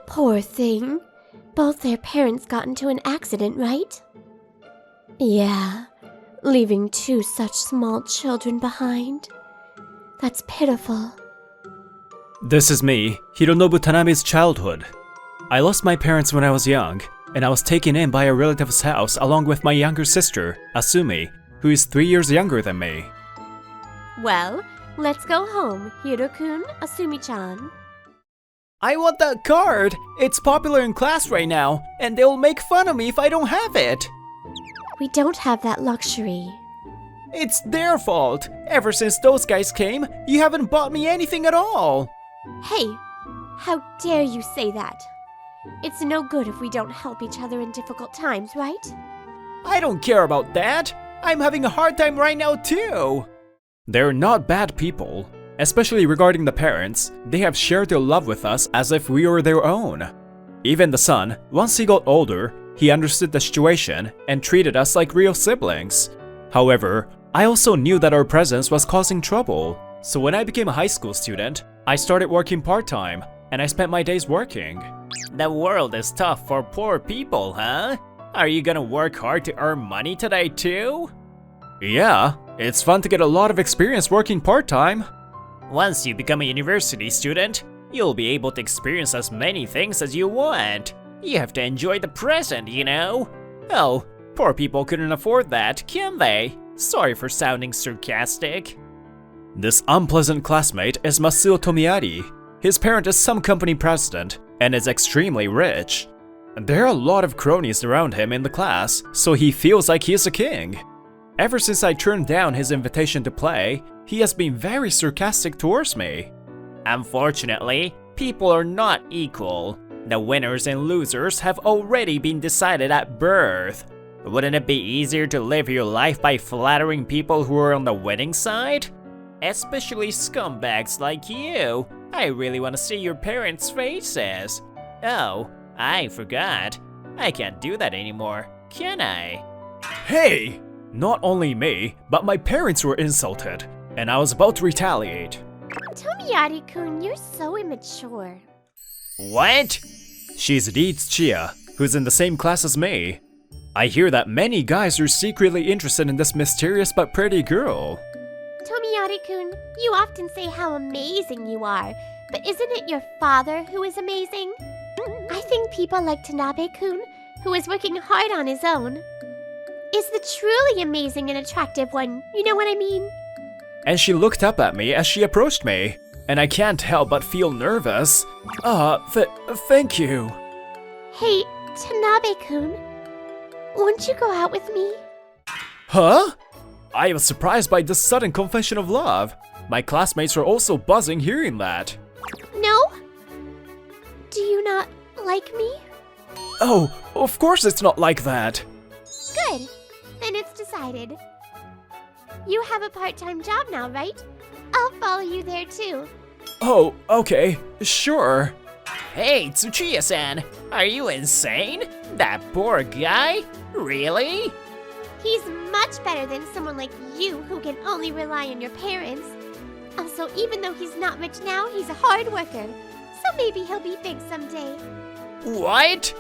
Poor thing. Both their parents got into an accident, right? Yeah, leaving two such small children behind. That's pitiful. This is me, Hironobu Tanabe's childhood. I lost my parents when I was young, and I was taken in by a relative's house along with my younger sister, Asumi, who is 3 years younger than me. Well, let's go home, Hiro-kun, Asumi-chan. I want that card! It's popular in class right now, and they'll make fun of me if I don't have it! We don't have that luxury. It's their fault! Ever since those guys came, you haven't bought me anything at all! Hey, how dare you say that? It's no good if we don't help each other in difficult times, right? I don't care about that! I'm having a hard time right now too! They're not bad people. Especially regarding the parents, they have shared their love with us as if we were their own. Even the son, once he got older, he understood the situation and treated us like real siblings. However, I also knew that our presence was causing trouble. So when I became a high school student, I started working part-time, and I spent my days working. The world is tough for poor people, huh? Are you gonna work hard to earn money today too? Yeah, it's fun to get a lot of experience working part-time. Once you become a university student, you'll be able to experience as many things as you want. You have to enjoy the present, you know? Oh, poor people couldn't afford that, can they? Sorry for sounding sarcastic. This unpleasant classmate is Masuo Tomiari. His parent is some company president and is extremely rich. There are a lot of cronies around him in the class, so he feels like he is a king. Ever since I turned down his invitation to play, he has been very sarcastic towards me. Unfortunately, people are not equal. The winners and losers have already been decided at birth. Wouldn't it be easier to live your life by flattering people who are on the winning side? Especially scumbags like you. I really want to see your parents' faces. Oh, I forgot. I can't do that anymore, can I? Hey! Not only me, but my parents were insulted, and I was about to retaliate. Tomiari-kun, you're so immature. What? She's Lee Tsuchiya, who's in the same class as me. I hear that many guys are secretly interested in this mysterious but pretty girl. Tomiari-kun, you often say how amazing you are, but isn't it your father who is amazing? I think people like Tanabe-kun, who is working hard on his own, is the truly amazing and attractive one, you know what I mean? And she looked up at me as she approached me, and I can't help but feel nervous. Thank you. Hey, Tanabe-kun, won't you go out with me? Huh? I was surprised by this sudden confession of love. My classmates were also buzzing hearing that. No? Do you not like me? Oh, of course it's not like that. Good. Then it's decided. You have a part-time job now, right? I'll follow you there too. Oh, okay, sure. Hey, Tsuchiya-san, are you insane? That poor guy? Really? He's much better than someone like you who can only rely on your parents. Also, even though he's not rich now, he's a hard worker. So maybe he'll be big someday. What?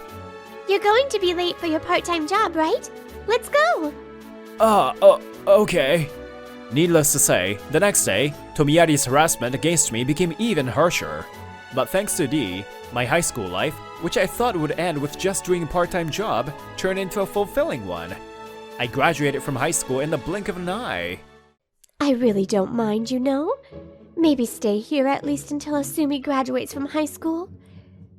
You're going to be late for your part-time job, right? Let's go! Okay. Needless to say, the next day, Tomiari's harassment against me became even harsher. But thanks to Dee, my high school life, which I thought would end with just doing a part-time job, turned into a fulfilling one. I graduated from high school in the blink of an eye. I really don't mind, you know. Maybe stay here at least until Asumi graduates from high school.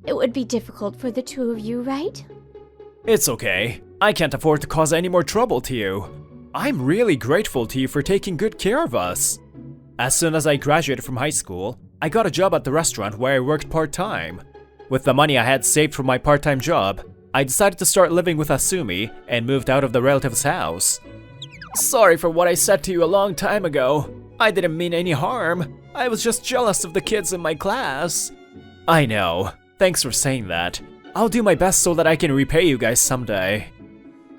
It would be difficult for the two of you, right? It's okay. I can't afford to cause any more trouble to you. I'm really grateful to you for taking good care of us. As soon as I graduated from high school, I got a job at the restaurant where I worked part-time. With the money I had saved from my part-time job, I decided to start living with Asumi and moved out of the relative's house. Sorry for what I said to you a long time ago. I didn't mean any harm. I was just jealous of the kids in my class. I know. Thanks for saying that. I'll do my best so that I can repay you guys someday.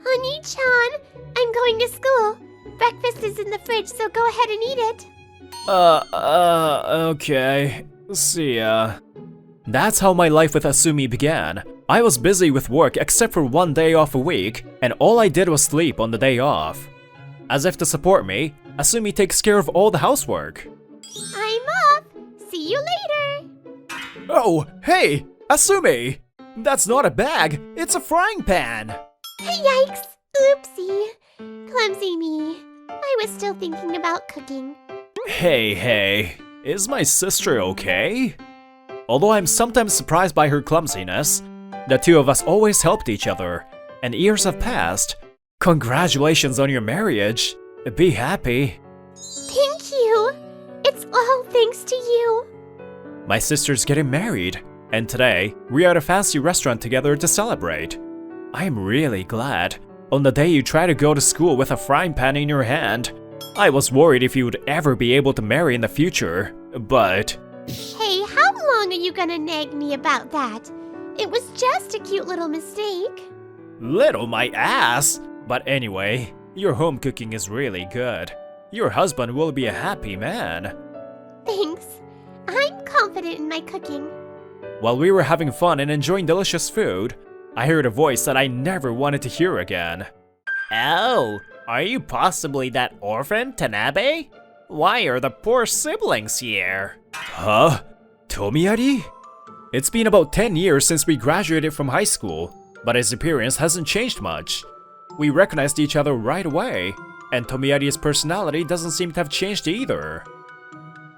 Honey-chan, I'm going to school. Breakfast is in the fridge, so go ahead and eat it. Okay. See ya. That's how my life with Asumi began. I was busy with work except for one day off a week, and all I did was sleep on the day off. As if to support me, Asumi takes care of all the housework. I'm off. See you later. Oh, hey, Asumi! That's not a bag, it's a frying pan! Yikes! Oopsie. Clumsy me. I was still thinking about cooking. Hey, is my sister okay? Although I'm sometimes surprised by her clumsiness, the two of us always helped each other, and years have passed. Congratulations on your marriage. Be happy. Thank you. It's all thanks to you. My sister's getting married, and today we are at a fancy restaurant together to celebrate. I'm really glad. On the day you try to go to school with a frying pan in your hand, I was worried if you would ever be able to marry in the future, but... Hey, how long are you gonna nag me about that? It was just a cute little mistake. Little my ass! But anyway, your home cooking is really good. Your husband will be a happy man. Thanks. I'm confident in my cooking. While we were having fun and enjoying delicious food, I heard a voice that I never wanted to hear again. Oh, are you possibly that orphan, Tanabe? Why are the poor siblings here? Huh? Tomiyari? It's been about 10 years since we graduated from high school, but his appearance hasn't changed much. We recognized each other right away, and Tomiyari's personality doesn't seem to have changed either.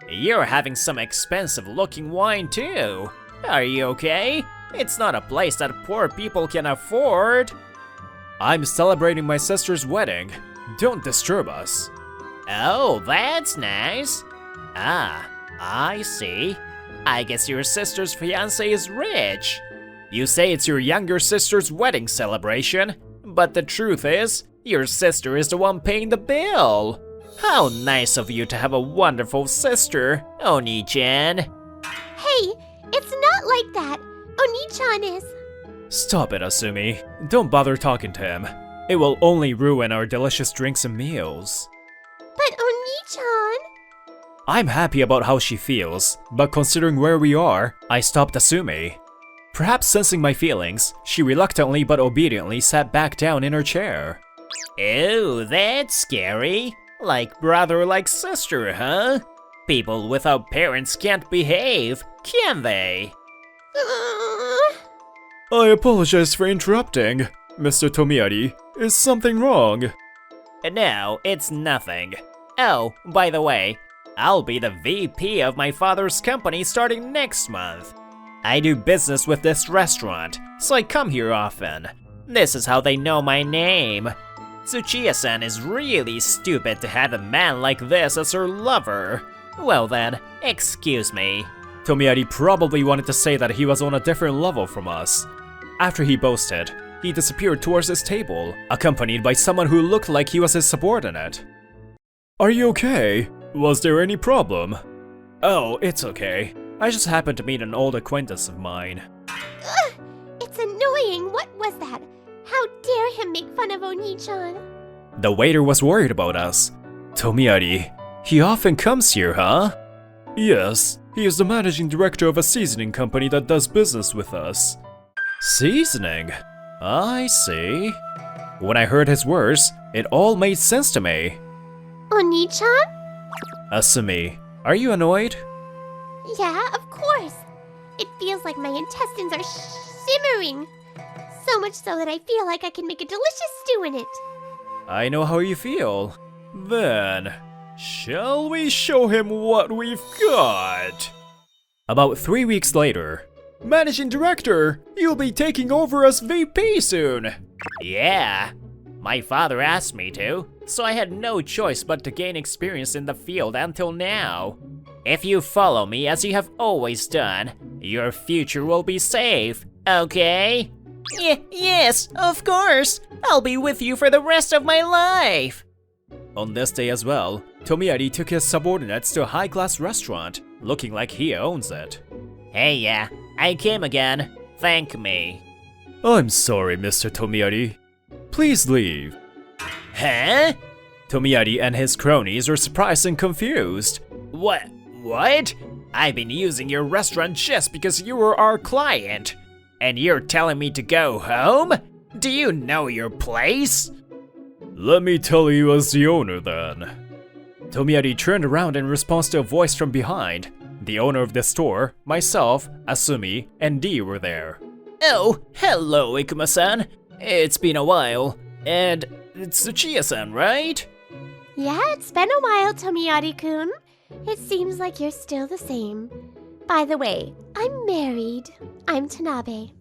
You're having some expensive looking wine too. Are you okay? It's not a place that poor people can afford. I'm celebrating my sister's wedding. Don't disturb us. Oh, that's nice. Ah, I see. I guess your sister's fiancé is rich. You say it's your younger sister's wedding celebration, but the truth is, your sister is the one paying the bill. How nice of you to have a wonderful sister, Oni-chan. Hey, it's not like that. Oni-chan is. Stop it, Asumi. Don't bother talking to him. It will only ruin our delicious drinks and meals. But Oni-chan... I'm happy about how she feels, but considering where we are, I stopped Asumi. Perhaps sensing my feelings, she reluctantly but obediently sat back down in her chair. Ew, that's scary. Like brother, like sister, huh? People without parents can't behave, can they? I apologize for interrupting. Mr. Tomiyari, is something wrong? No, it's nothing. Oh, by the way, I'll be the VP of my father's company starting next month. I do business with this restaurant, so I come here often. This is how they know my name. Tsuchiya-san is really stupid to have a man like this as her lover. Well then, excuse me. Tomiyari probably wanted to say that he was on a different level from us. After he boasted, he disappeared towards his table, accompanied by someone who looked like he was his subordinate. Are you okay? Was there any problem? Oh, it's okay. I just happened to meet an old acquaintance of mine. Ugh, it's annoying. What was that? How dare him make fun of Oni-chan? The waiter was worried about us. Tomiyari, he often comes here, huh? Yes, he is the managing director of a seasoning company that does business with us. Seasoning? I see. When I heard his words, it all made sense to me. Oni-chan? Asumi, are you annoyed? Yeah, of course. It feels like my intestines are simmering. So much so that I feel like I can make a delicious stew in it. I know how you feel. Then, shall we show him what we've got? About 3 weeks later. Managing Director, you'll be taking over as VP soon. Yeah, my father asked me to, so I had no choice but to gain experience in the field until now. If you follow me as you have always done, your future will be safe, okay? Yes, of course. I'll be with you for the rest of my life. On this day as well, Tomiyari took his subordinates to a high-class restaurant, looking like he owns it. Hey, yeah, I came again. Thank me. I'm sorry, Mr. Tomiyari. Please leave. Huh? Tomiyari and his cronies are surprised and confused. What? I've been using your restaurant just because you were our client. And you're telling me to go home? Do you know your place? Let me tell you as the owner then. Tomiyari turned around in response to a voice from behind. The owner of the store, myself, Asumi, and Dee were there. Oh, hello, Ikuma-san. It's been a while. And it's Tsuchiya-san, right? Yeah, it's been a while, Tomiyari-kun. It seems like you're still the same. By the way, I'm married. I'm Tanabe.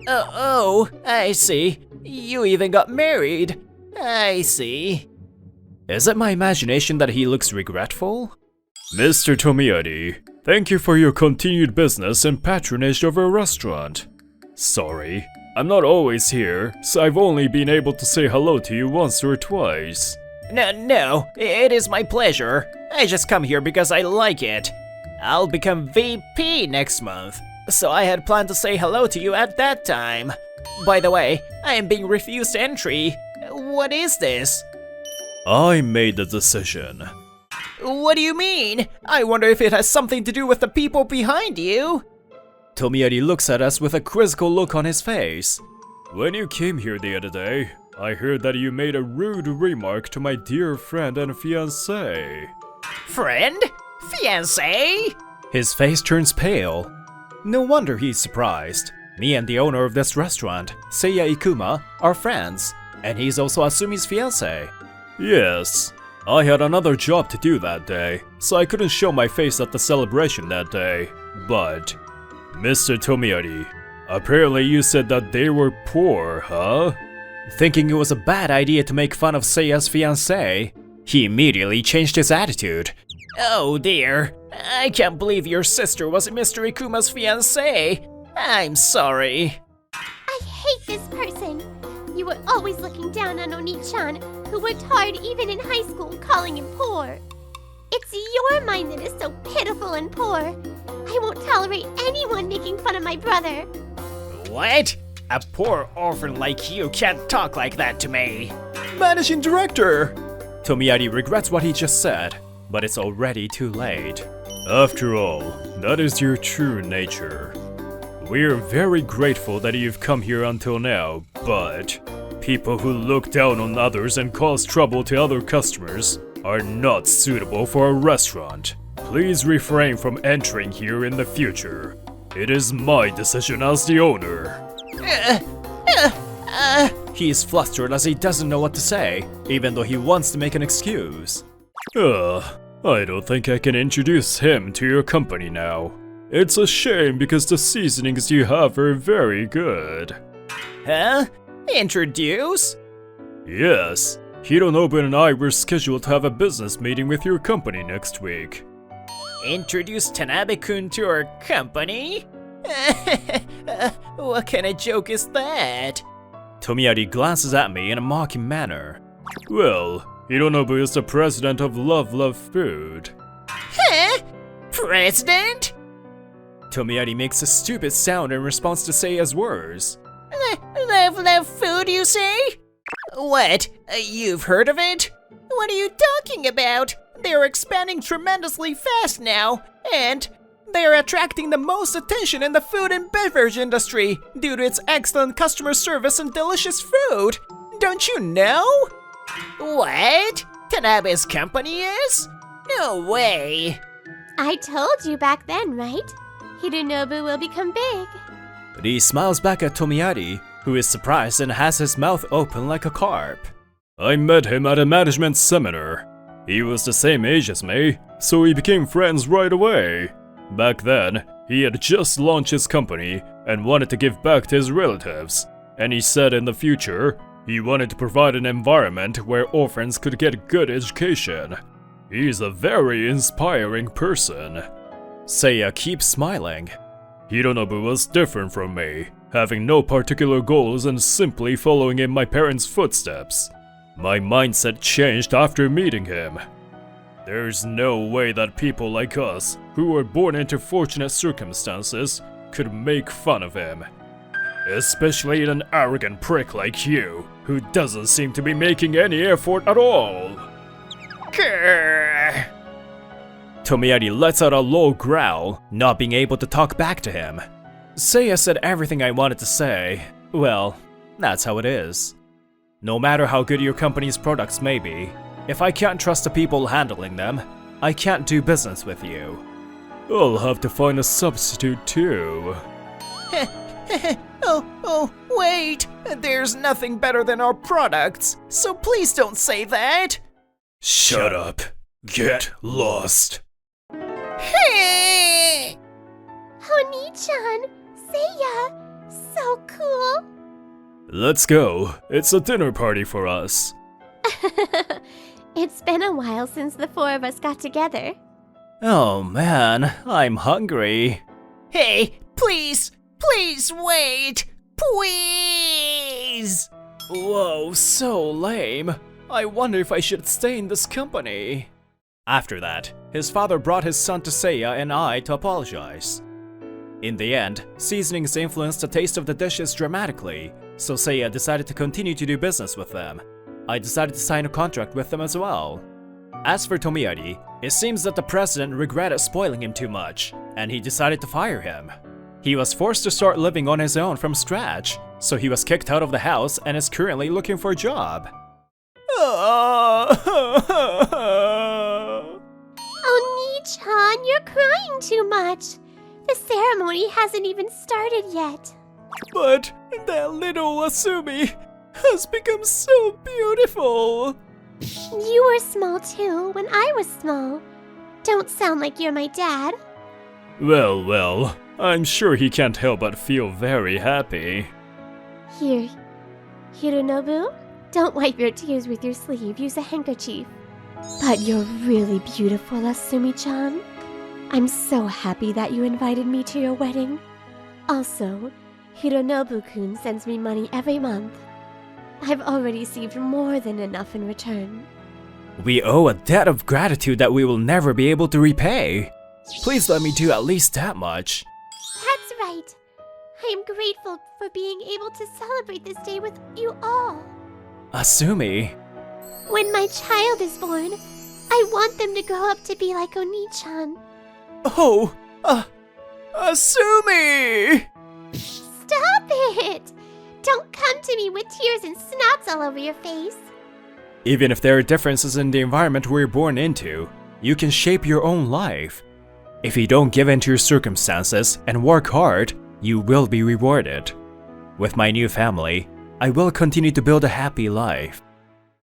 Oh, I see. You even got married. I see. Is it my imagination that he looks regretful? Mr. Tomiyari, thank you for your continued business and patronage of our restaurant. Sorry, I'm not always here, so I've only been able to say hello to you once or twice. No, it is my pleasure. I just come here because I like it. I'll become VP next month, so I had planned to say hello to you at that time. By the way, I am being refused entry. What is this? I made the decision. What do you mean? I wonder if it has something to do with the people behind you. Tomiyari looks at us with a quizzical look on his face. When you came here the other day, I heard that you made a rude remark to my dear friend and fiancé. Friend? Fiancé? His face turns pale. No wonder he's surprised. Me and the owner of this restaurant, Seiya Ikuma, are friends, and he's also Asumi's fiancé. Yes, I had another job to do that day, so I couldn't show my face at the celebration that day. But, Mr. Tomiyari, apparently you said that they were poor, huh? Thinking it was a bad idea to make fun of Seiya's fiancé, he immediately changed his attitude. Oh dear, I can't believe your sister was Mr. Ikuma's fiancé. I'm sorry. I hate this person. You were always looking down on Oni-chan, who worked hard even in high school, calling him poor. It's your mind that is so pitiful and poor. I won't tolerate anyone making fun of my brother. What? A poor orphan like you can't talk like that to me. Managing Director! Tomiyari regrets what he just said, but it's already too late. After all, that is your true nature. We're very grateful that you've come here until now, but people who look down on others and cause trouble to other customers are not suitable for a restaurant. Please refrain from entering here in the future. It is my decision as the owner. He's flustered as he doesn't know what to say, even though he wants to make an excuse. I don't think I can introduce him to your company now. It's a shame because the seasonings you have are very good. Huh? Introduce? Yes. Hironobu and I were scheduled to have a business meeting with your company next week. Introduce Tanabe-kun to our company? What kind of joke is that? Tomiyari glances at me in a mocking manner. Well, Hironobu is the president of Love Food. Huh? President? Tomiyari makes a stupid sound in response to Seiya's words. Love Food, you say? What? You've heard of it? What are you talking about? They're expanding tremendously fast now, and they're attracting the most attention in the food and beverage industry due to its excellent customer service and delicious food. Don't you know? What? Tanabe's company is? No way. I told you back then, right? Hironobu will become big. He smiles back at Tomiyari, who is surprised and has his mouth open like a carp. I met him at a management seminar. He was the same age as me, so we became friends right away. Back then, he had just launched his company and wanted to give back to his relatives, and he said in the future, he wanted to provide an environment where orphans could get a good education. He's a very inspiring person. Seiya keeps smiling. Hironobu was different from me, having no particular goals and simply following in my parents' footsteps. My mindset changed after meeting him. There's no way that people like us, who were born into fortunate circumstances, could make fun of him. Especially an arrogant prick like you, who doesn't seem to be making any effort at all. Grr. Tomoyari lets out a low growl, not being able to talk back to him. Seiya said everything I wanted to say. Well, that's how it is. No matter how good your company's products may be, if I can't trust the people handling them, I can't do business with you. I'll have to find a substitute too. Wait! There's nothing better than our products, so please don't say that! Shut up. Get lost. Oni-chan! Seiya! So cool! Let's go. It's a dinner party for us. It's been a while since the four of us got together. Oh man, I'm hungry. Hey, please wait! Please! Whoa, so lame. I wonder if I should stay in this company. After that, his father brought his son to Seiya and I to apologize. In the end, seasonings influenced the taste of the dishes dramatically, so Seiya decided to continue to do business with them. I decided to sign a contract with them as well. As for Tomoyari, it seems that the president regretted spoiling him too much, and he decided to fire him. He was forced to start living on his own from scratch, so he was kicked out of the house and is currently looking for a job. Oni-chan, you're crying too much. The ceremony hasn't even started yet. But that little Asumi has become so beautiful. You were small too when I was small. Don't sound like you're my dad. Well, I'm sure he can't help but feel very happy. Here, Hironobu, don't wipe your tears with your sleeve. Use a handkerchief. But you're really beautiful, Asumi-chan. I'm so happy that you invited me to your wedding. Also, Hironobu-kun sends me money every month. I've already received more than enough in return. We owe a debt of gratitude that we will never be able to repay. Please let me do at least that much. That's right. I am grateful for being able to celebrate this day with you all. Asumi. When my child is born, I want them to grow up to be like Oni-chan. Oh, Asumi! Stop it! Don't come to me with tears and snouts all over your face. Even if there are differences in the environment we're born into, you can shape your own life. If you don't give in to your circumstances and work hard, you will be rewarded. With my new family, I will continue to build a happy life.